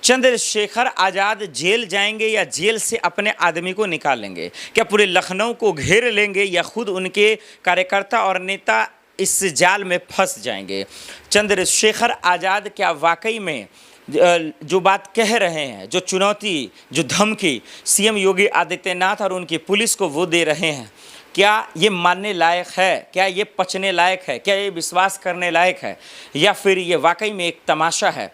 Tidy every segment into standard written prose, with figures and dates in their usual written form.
Chandrashekhar Azad jail जाएंगे या jail से अपने आदमी को निकाल लेंगे? क्या पूरे लखनऊ को घेर लेंगे या खुद उनके कार्यकर्ता और नेता इस जाल में फंस जाएंगे? चंद्रशेखर आज़ाद क्या वाकई में जो बात कह रहे हैं, जो चुनौती, जो धमकी सीएम योगी आदित्यनाथ और उनकी पुलिस को वो दे रहे हैं, क्या ये मानने लायक है? क्या ये पचने लायक है? क्या ये विश्वास करने लायक है? या फिर ये वाकई में एक तमाशा है?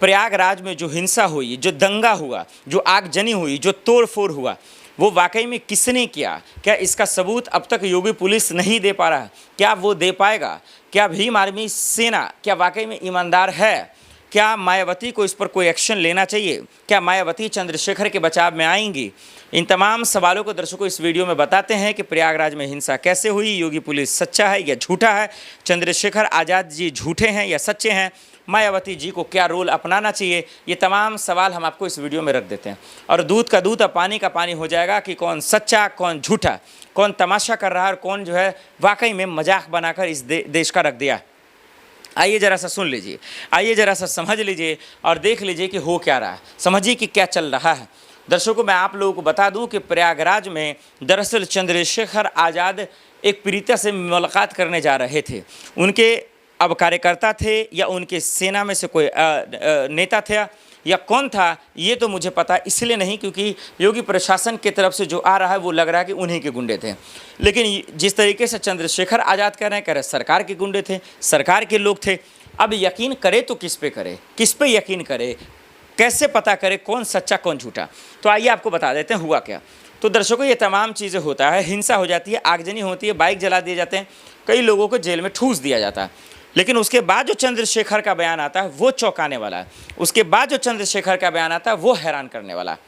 प्रयागराज में जो हिंसा हुई, जो दंगा हुआ, जो आगजनी हुई, जो तोड़ फोड़ हुआ, वो वाकई में किसने किया? क्या इसका सबूत अब तक योगी पुलिस नहीं दे पा रहा? क्या वो दे पाएगा? क्या भीम आर्मी सेना क्या वाकई में ईमानदार है? क्या मायावती को इस पर कोई एक्शन लेना चाहिए? क्या मायावती चंद्रशेखर के बचाव में आएंगी? इन तमाम सवालों को दर्शकों इस वीडियो में बताते हैं कि प्रयागराज में हिंसा कैसे हुई, योगी पुलिस सच्चा है या झूठा है, चंद्रशेखर आज़ाद जी झूठे हैं या सच्चे हैं, मायावती जी को क्या रोल अपनाना चाहिए, ये तमाम सवाल हम आपको इस वीडियो में रख देते हैं। और दूध का दूध और पानी का पानी हो जाएगा कि कौन सच्चा, कौन झूठा, कौन तमाशा कर रहा है और कौन जो है वाकई में मजाक बनाकर इस देश का रख दिया। आइए ज़रा सा सुन लीजिए, आइए ज़रा सा समझ लीजिए और देख लीजिए कि हो क्या रहा है, समझिए कि क्या चल रहा है। दर्शकों, मैं आप लोगों को बता दूं कि प्रयागराज में दरअसल चंद्रशेखर आज़ाद एक पीड़िता से मुलाकात करने जा रहे थे। उनके अब कार्यकर्ता थे या उनके सेना में से कोई नेता थे या कौन था, ये तो मुझे पता इसलिए नहीं क्योंकि योगी प्रशासन की तरफ से जो आ रहा है वो लग रहा है कि उन्हीं के गुंडे थे। लेकिन जिस तरीके से चंद्रशेखर आज़ाद कह रहे हैं सरकार के गुंडे थे, सरकार के लोग थे। अब यकीन करे तो किस पे करे, किस पे यकीन करे, कैसे पता करे कौन सच्चा कौन झूठा? तो आइए आपको बता देते हैं हुआ क्या। तो दर्शकों, ये तमाम चीज़ें होता है, हिंसा हो जाती है, आगजनी होती है, बाइक जला दिए जाते हैं, कई लोगों को जेल में ठूस दिया जाता है। लेकिन उसके बाद जो चंद्रशेखर का बयान आता है वो चौंकाने वाला है। उसके बाद जो चंद्रशेखर का बयान आता है वो हैरान करने वाला है।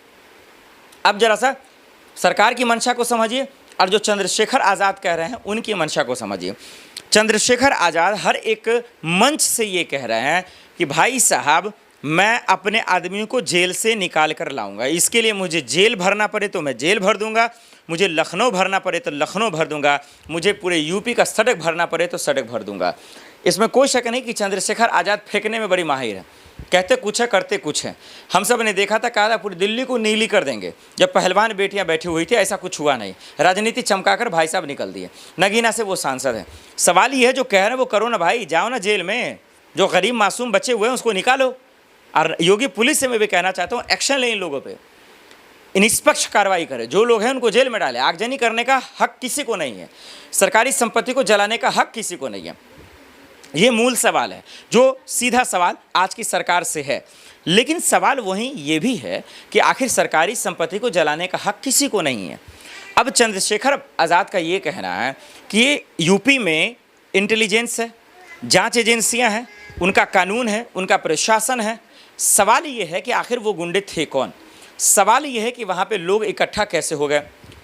अब जरा सा सरकार की मंशा को समझिए और जो चंद्रशेखर आज़ाद कह रहे हैं उनकी मंशा को समझिए। चंद्रशेखर आज़ाद हर एक मंच से ये कह रहे हैं कि भाई साहब, मैं अपने आदमियों को जेल से निकाल कर लाऊंगा, इसके लिए मुझे जेल भरना पड़े तो मैं जेल भर दूंगा, मुझे लखनऊ भरना पड़े तो लखनऊ भर दूंगा, मुझे पूरे यूपी का सड़क भरना पड़े तो सड़क भर दूंगा। इसमें कोई शक नहीं कि चंद्रशेखर आज़ाद फेंकने में बड़ी माहिर है, कहते कुछ है करते कुछ है। हम सब ने देखा था, कहा था पूरी दिल्ली को नीली कर देंगे। जब पहलवान बेटियां बैठी हुई थी ऐसा कुछ हुआ नहीं, राजनीति चमकाकर भाई साहब निकल दिए। नगीना से वो सांसद है। सवाल ये है जो कह रहे हैं वो करो ना भाई, जाओ ना जेल में, जो गरीब मासूम बच्चे हुए हैं उसको निकालो। और योगी पुलिस से मैं भी कहना चाहता हूँ, एक्शन लें इन लोगों पे, निष्पक्ष कार्रवाई करें, जो लोग हैं उनको जेल में डालें। आगजनी करने का हक किसी को नहीं है, सरकारी संपत्ति को जलाने का हक किसी को नहीं है। ये मूल सवाल है जो सीधा सवाल आज की सरकार से है। लेकिन सवाल वहीं ये भी है कि आखिर सरकारी संपत्ति को जलाने का हक किसी को नहीं है। अब चंद्रशेखर आज़ाद का ये कहना है कि ये यूपी में इंटेलिजेंस है, जांच एजेंसियां हैं, उनका कानून है, उनका प्रशासन है। सवाल ये है कि आखिर वो गुंडे थे कौन? सवाल ये है कि वहाँ पे लोग इकट्ठा कैसे हो गए?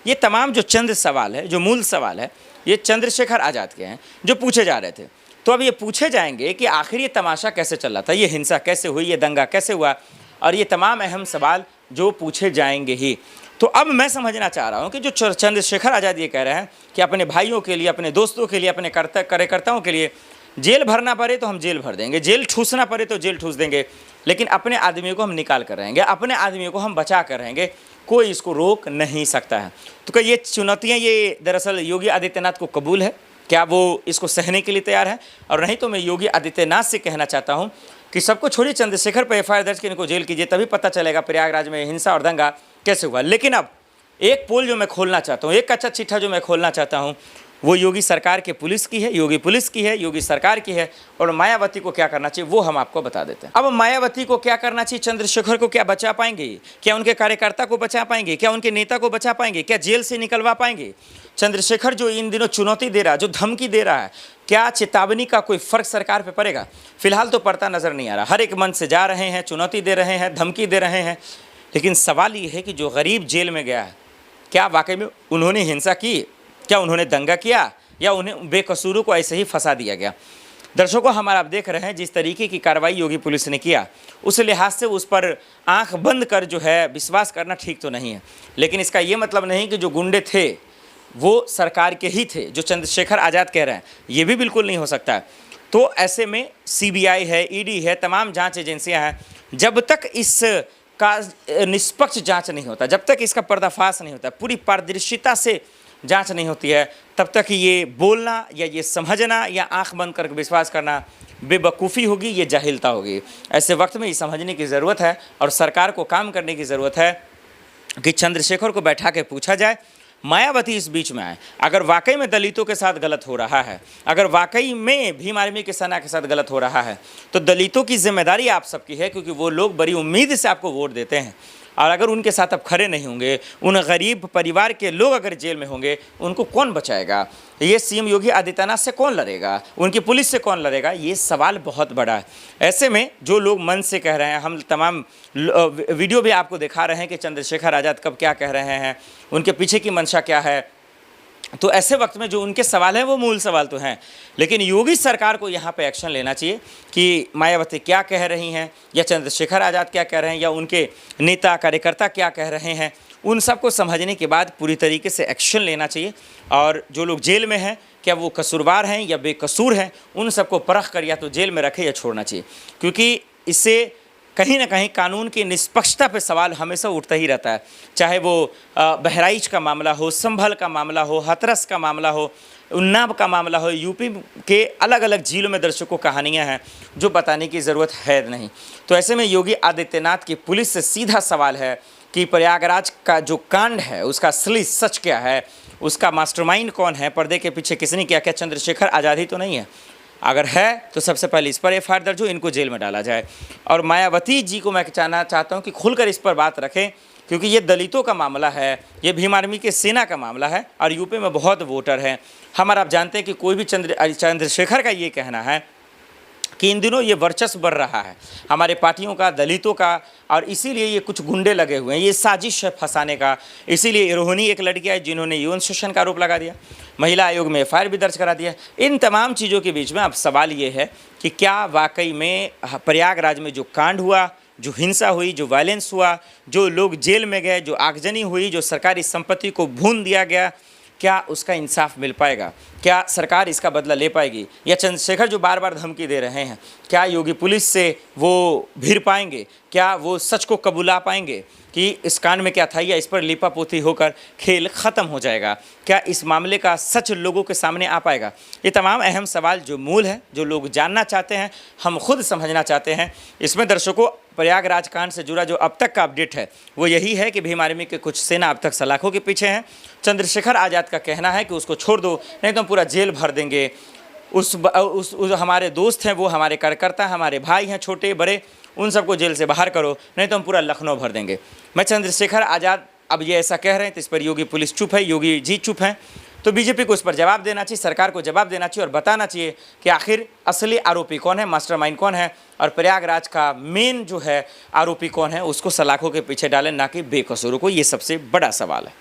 ये तमाम जो चंद सवाल है, जो मूल सवाल है, ये चंद्रशेखर आज़ाद के हैं जो पूछे जा रहे थे। तो अब ये पूछे जाएंगे कि आखिर ये तमाशा कैसे चल रहा था, ये हिंसा कैसे हुई, ये दंगा कैसे हुआ, और ये तमाम अहम सवाल जो पूछे जाएंगे ही। तो अब मैं समझना चाह रहा हूँ कि जो चंद्रशेखर आज़ाद ये कह रहे हैं कि अपने भाइयों के लिए, अपने दोस्तों के लिए, अपने कार्यकर्ताओं के लिए जेल भरना पड़े तो हम जेल भर देंगे, जेल ठूसना पड़े तो जेल ठूस देंगे, लेकिन अपने आदमियों को हम निकाल कर रहेंगे, अपने आदमियों को हम बचा कर रहेंगे, कोई इसको रोक नहीं सकता है। तो क्या ये चुनौतियाँ ये दरअसल योगी आदित्यनाथ को कबूल है? क्या वो इसको सहने के लिए तैयार है? और नहीं तो मैं योगी आदित्यनाथ से कहना चाहता हूँ कि सबको छोड़िए, चंद्रशेखर पर एफआईआर दर्ज करने को जेल कीजिए, तभी पता चलेगा प्रयागराज में हिंसा और दंगा कैसे हुआ। लेकिन अब एक पोल जो मैं खोलना चाहता हूँ, एक कच्चा चिट्ठा जो मैं खोलना चाहता हूँ, वो योगी सरकार के पुलिस की है, योगी पुलिस की है, योगी सरकार की है। और मायावती को क्या करना चाहिए वो हम आपको बता देते हैं। अब मायावती को क्या करना चाहिए? चंद्रशेखर को क्या बचा पाएंगे? क्या उनके कार्यकर्ता को बचा पाएंगे? क्या उनके नेता को बचा पाएंगे? क्या जेल से निकलवा पाएंगे? चंद्रशेखर जो इन दिनों चुनौती दे रहा है, जो धमकी दे रहा है, क्या चेतावनी का कोई फर्क सरकार पे पड़ेगा? फिलहाल तो पड़ता नजर नहीं आ रहा। हर एक मंच से जा रहे हैं, चुनौती दे रहे हैं, धमकी दे रहे हैं। लेकिन सवाल ये है कि जो गरीब जेल में गया है, क्या वाकई में उन्होंने हिंसा की? क्या उन्होंने दंगा किया या उन्हें बेकसूरों को ऐसे ही फंसा दिया गया? दर्शकों, हमारा आप देख रहे हैं जिस तरीके की कार्रवाई योगी पुलिस ने किया, उस लिहाज से उस पर आंख बंद कर जो है विश्वास करना ठीक तो नहीं है। लेकिन इसका ये मतलब नहीं कि जो गुंडे थे वो सरकार के ही थे, जो चंद्रशेखर आज़ाद कह रहे हैं, ये भी बिल्कुल नहीं हो सकता। तो ऐसे में सीबीआई है, ईडी है, तमाम जांच एजेंसियां हैं, जब तक इस का निष्पक्ष जांच नहीं होता, जब तक इसका पर्दाफाश नहीं होता, पूरी पारदर्शिता से जांच नहीं होती है, तब तक ये बोलना या ये समझना या आंख बंद करके विश्वास करना बेवकूफ़ी होगी, ये जाहिलता होगी। ऐसे वक्त में ये समझने की ज़रूरत है और सरकार को काम करने की ज़रूरत है कि चंद्रशेखर को बैठा के पूछा जाए, मायावती इस बीच में आए, अगर वाकई में दलितों के साथ गलत हो रहा है, अगर वाकई में भीम आर्मी की सेना के साथ गलत हो रहा है, तो दलितों की जिम्मेदारी आप सबकी है, क्योंकि वो लोग बड़ी उम्मीद से आपको वोट देते हैं। और अगर उनके साथ आप खड़े नहीं होंगे, उन गरीब परिवार के लोग अगर जेल में होंगे, उनको कौन बचाएगा? ये सीएम योगी आदित्यनाथ से कौन लड़ेगा? उनकी पुलिस से कौन लड़ेगा? ये सवाल बहुत बड़ा है। ऐसे में जो लोग मन से कह रहे हैं, हम तमाम वीडियो भी आपको दिखा रहे हैं कि चंद्रशेखर आज़ाद कब क्या कह रहे हैं, उनके पीछे की मंशा क्या है, तो ऐसे वक्त में जो उनके सवाल हैं वो मूल सवाल तो हैं, लेकिन योगी सरकार को यहाँ पे एक्शन लेना चाहिए कि मायावती क्या कह रही हैं या चंद्रशेखर आज़ाद क्या कह रहे हैं या उनके नेता कार्यकर्ता क्या कह रहे हैं, उन सब को समझने के बाद पूरी तरीके से एक्शन लेना चाहिए। और जो लोग जेल में हैं, क्या वो कसूरवार हैं या बेकसूर हैं, उन सबको परख कर या तो जेल में रखे या छोड़ना चाहिए, क्योंकि इससे कहीं ना कहीं कानून की निष्पक्षता पे सवाल हमेशा उठता ही रहता है। चाहे वो बहराइच का मामला हो, संभल का मामला हो, हाथरस का मामला हो, उन्नाव का मामला हो, यूपी के अलग अलग जिलों में दर्शकों कहानियां हैं जो बताने की ज़रूरत है नहीं। तो ऐसे में योगी आदित्यनाथ की पुलिस से सीधा सवाल है कि प्रयागराज का जो कांड है उसका असली सच क्या है, उसका मास्टरमाइंड कौन है, पर्दे के पीछे किसने किया? क्या चंद्रशेखर आज़ाद ही तो नहीं है? अगर है तो सबसे पहले इस पर एफआईआर दर्ज हो, इनको जेल में डाला जाए। और मायावती जी को मैं कहना चाहता हूं कि खुलकर इस पर बात रखें, क्योंकि ये दलितों का मामला है, ये भीम आर्मी के सेना का मामला है और यूपी में बहुत वोटर हैं। हम और आप जानते हैं कि कोई भी चंद्रशेखर का ये कहना है कि इन दिनों ये वर्चस्व बढ़ रहा है हमारे पार्टियों का, दलितों का, और इसीलिए ये कुछ गुंडे लगे हुए हैं, ये साजिश है फंसाने का। इसीलिए रोहिणी एक लड़की है जिन्होंने यौन शोषण का आरोप लगा दिया, महिला आयोग में एफआईआर भी दर्ज करा दिया। इन तमाम चीज़ों के बीच में अब सवाल ये है कि क्या वाकई में प्रयागराज में जो कांड हुआ, जो हिंसा हुई, जो वायलेंस हुआ, जो लोग जेल में गए, जो आगजनी हुई, जो सरकारी संपत्ति को भून दिया गया, क्या उसका इंसाफ मिल पाएगा? क्या सरकार इसका बदला ले पाएगी? या चंद्रशेखर जो बार बार धमकी दे रहे हैं, क्या योगी पुलिस से वो भिड़ पाएंगे? क्या वो सच को कबूला पाएंगे कि इस कांड में क्या था, या इस पर लिपापोती होकर खेल ख़त्म हो जाएगा? क्या इस मामले का सच लोगों के सामने आ पाएगा? ये तमाम अहम सवाल जो मूल है, जो लोग जानना चाहते हैं, हम खुद समझना चाहते हैं। इसमें दर्शकों, प्रयागराज कांड से जुड़ा जो अब तक का अपडेट है वो यही है कि भीम आर्मी के कुछ सेना अब तक सलाखों के पीछे हैं। चंद्रशेखर आज़ाद का कहना है कि उसको छोड़ दो, नहीं तो हम पूरा जेल भर देंगे। उस हमारे दोस्त हैं, वो हमारे कार्यकर्ता, हमारे भाई हैं, छोटे बड़े, उन सबको जेल से बाहर करो, नहीं तो हम पूरा लखनऊ भर देंगे। मैं चंद्रशेखर आज़ाद अब ये ऐसा कह रहे हैं तो इस पर योगी पुलिस चुप है, योगी जी चुप हैं। तो बीजेपी को इस पर जवाब देना चाहिए, सरकार को जवाब देना चाहिए और बताना चाहिए कि आखिर असली आरोपी कौन है, मास्टरमाइंड कौन है, और प्रयागराज का मेन जो है आरोपी कौन है, उसको सलाखों के पीछे डालें, ना कि बेकसूरों को। ये सबसे बड़ा सवाल है।